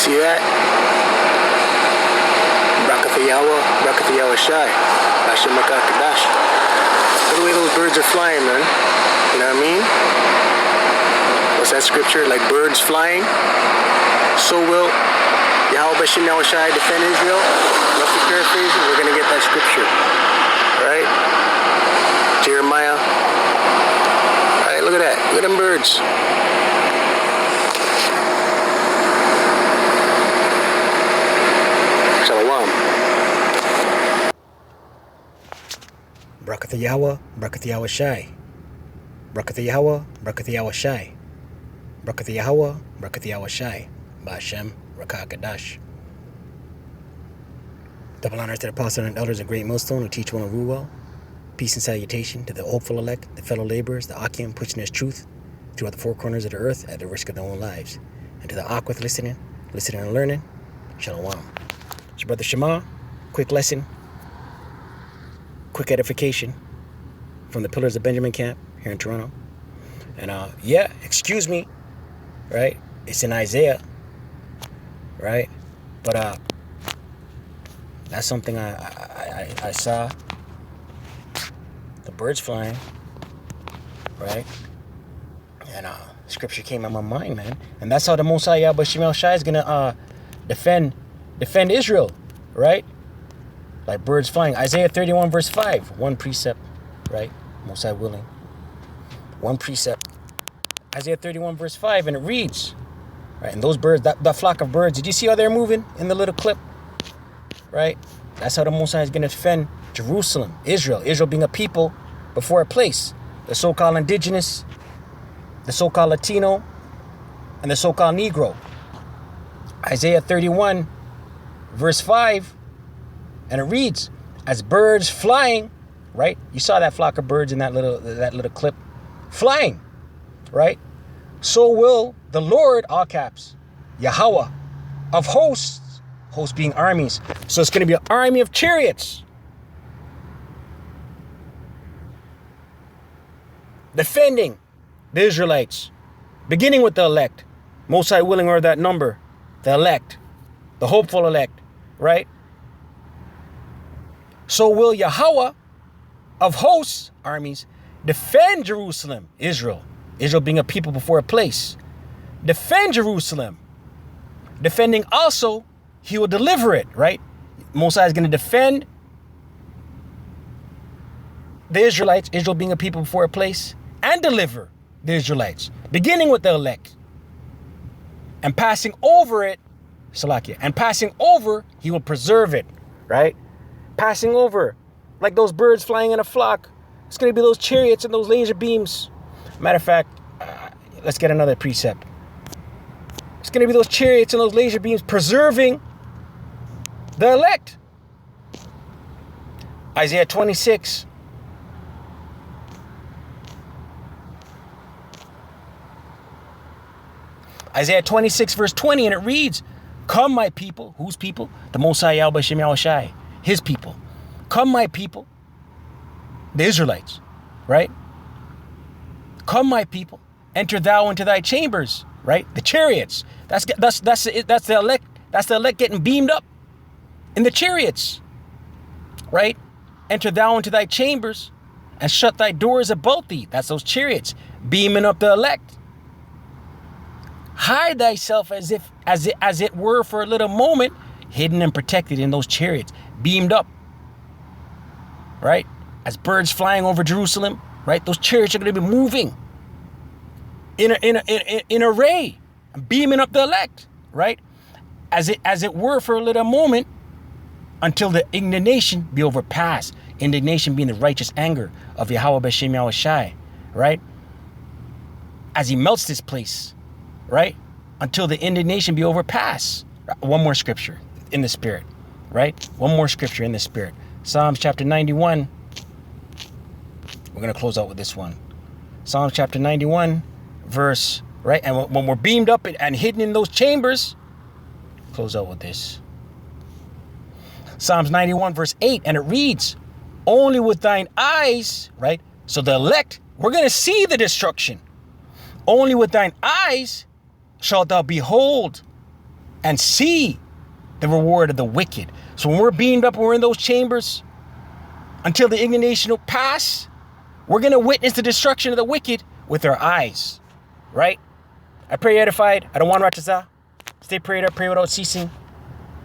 see that? Barak YaHaWah, Barak YaHaWaShi, BaHaSham Qadash. Look the way those birds are flying, man. You know what I mean? What's that scripture? Like birds flying. So will YaHaWah YaHaWaShi defend Israel. Roughly paraphrasing, we're gonna get that scripture, right? Jeremiah. All right, look at that. Look at them birds. Shalom. Barak YaHaWah, Barak YaHaWaShi. Barak YaHaWah, Barak YaHaWaShi. Barak YaHaWah, Barak YaHaWaShi. BaHaSham, Qadash. Double honors to the apostles and elders of Great Millstone who teach one and rule well. Peace and salutation to the hopeful elect, the fellow laborers, the Akim pushing his truth throughout the four corners of the earth at the risk of their own lives. And to the Akwith listening and learning, Shalom. It's your brother Shema. Quick lesson, quick edification from the Pillars of Benjamin camp here in Toronto. And excuse me, right? It's in Isaiah, right? But that's something I saw. The birds flying, right? And scripture came on my mind, man. And that's how the Most High YaHaWah is gonna defend Israel, right? Like birds flying. Isaiah 31 verse 5. One precept, right? Most High willing. One precept. Isaiah 31 verse 5, and it reads, right? And those birds, that flock of birds, did you see how they're moving in the little clip? Right? That's how the Most High is gonna defend Jerusalem, Israel being a people before a place. The so-called indigenous, the so-called Latino, and the so-called Negro. Isaiah 31 verse 5, and it reads, as birds flying, right? You saw that flock of birds in that little clip, flying, right? So will the Lord, all caps, YaHaWah, of hosts being armies. So it's going to be an army of chariots defending the Israelites, beginning with the elect. Most High willing or that number, the elect, the hopeful elect, right? So will YaHaWah of hosts, armies, defend Jerusalem, Israel being a people before a place. Defend Jerusalem. Defending also, he will deliver it, right? Most High is going to defend the Israelites, Israel being a people before a place, and deliver the Israelites, beginning with the elect. And passing over it, Salakia, and passing over, he will preserve it, right? Passing over, like those birds flying in a flock. It's going to be those chariots and those laser beams. Matter of fact, let's get another precept. It's going to be those chariots and those laser beams preserving the elect. Isaiah 26. Isaiah 26 verse 20, and it reads, come my people. Whose people? The Most High YaHaWah, his people. Come my people, the Israelites, right? Come my people, enter thou into thy chambers, right? The chariots. That's the elect. That's the elect getting beamed up in the chariots, right? Enter thou into thy chambers and shut thy doors about thee. That's those chariots beaming up the elect. Hide thyself as it were for a little moment, hidden and protected in those chariots, beamed up, right? As birds flying over Jerusalem, right? Those chariots are going to be moving in array, beaming up the elect, right? As it were for a little moment, until the indignation be overpassed. Indignation being the righteous anger of YaHaWah, right? As he melts this place, right? Until the indignation be overpassed. One more scripture in the spirit, right? One more scripture in the spirit. Psalms chapter 91. We're going to close out with this one. Psalms chapter 91, verse, right? And when we're beamed up and hidden in those chambers, close out with this. Psalms 91, verse 8, and it reads, only with thine eyes, right? So the elect, we're going to see the destruction. Only with thine eyes shalt thou behold and see the reward of the wicked. So when we're beamed up, when we're in those chambers, until the indignation will pass, we're going to witness the destruction of the wicked with our eyes, right? I pray you're edified. I don't want Rawcha. Stay prayed up, pray without ceasing.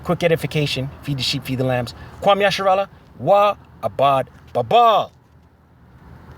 Quick edification. Feed the sheep, feed the lambs. Kwam Yasharala. Wa Abad Babal.